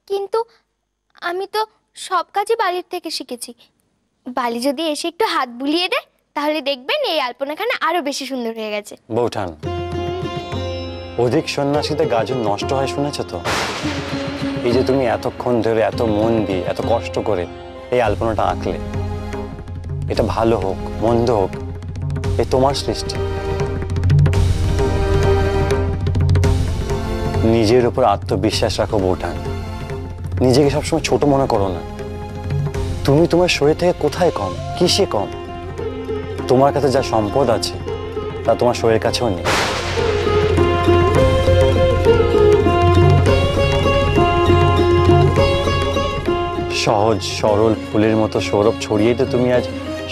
কিন্তু আমি তো সব কাজই বালির থেকে শিখেছি। বালি যদি এসে একটু হাত বুলিয়ে দেয় তাহলে দেখবেন এই আলপনাখানা আরো বেশি সুন্দর হয়ে গেছে। বৌঠান, অধিক সন্ন্যাসীতে গাজন নষ্ট হয় শুনেছো তো? এই যে তুমি এতক্ষণ ধরে এত মন দিয়ে এত কষ্ট করে এই আলপনাটা আঁকলে, এটা ভালো হোক মন্দ হোক এ তোমার সৃষ্টি। নিজের উপর আত্মবিশ্বাস রাখো বৌঠান, নিজেকে সবসময় ছোট মনে করো না। তুমি তোমার শরীর থেকে কোথায় কম, কিসে কম? তোমার কাছে যা সম্পদ আছে তা তোমার শরীরের কাছেও নেই। সহজ সরল ফুলের মতো সৌরভ ছড়িয়ে তো তুমি আজ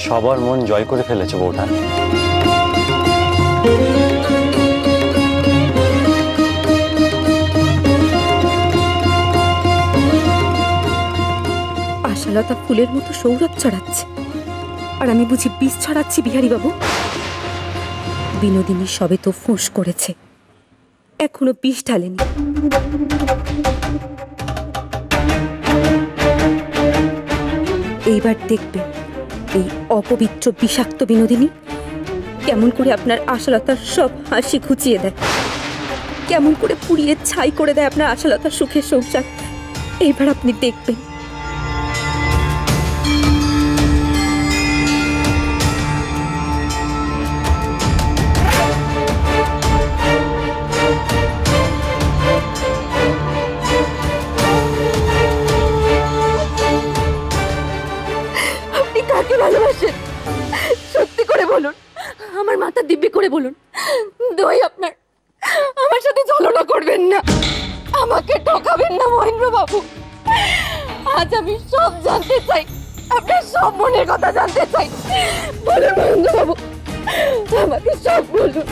সবার মন জয় করে ফেলেছো বৌঠান। আশালতা ফুলের মতো সৌরভ ছড়াচ্ছে, আর আমি বুঝি বিষ ছড়াচ্ছি বিহারী বাবু? বিনোদিনী সবে তো ফোঁস করেছে, এখনো বিষ ঢালেনি। এইবার দেখবে এই অপবিত্র বিষাক্ত বিনোদিনী কেমন করে আপনার আশালতার সব হাসি ঘুচিয়ে দেয়, কেমন করে পুড়িয়ে ছাই করে দেয় আপনার আশালতার সুখের সংসার। এইবার আপনি দেখবেন। কাকে ভালোবাসেন সত্যি করে বলুন, আমার মাথা দিব্যি করে বলুন। দই আপনার, আমার সাথে ছলনা করবেন না, আমাকে ঠকাবেন না মহেন্দ্র বাবু। আজ আমি সব জানতে চাই, আপনার সব মনের কথা জানতে চাই। বলুন মহেন্দ্র বাবু, আমাকে সব বলুন।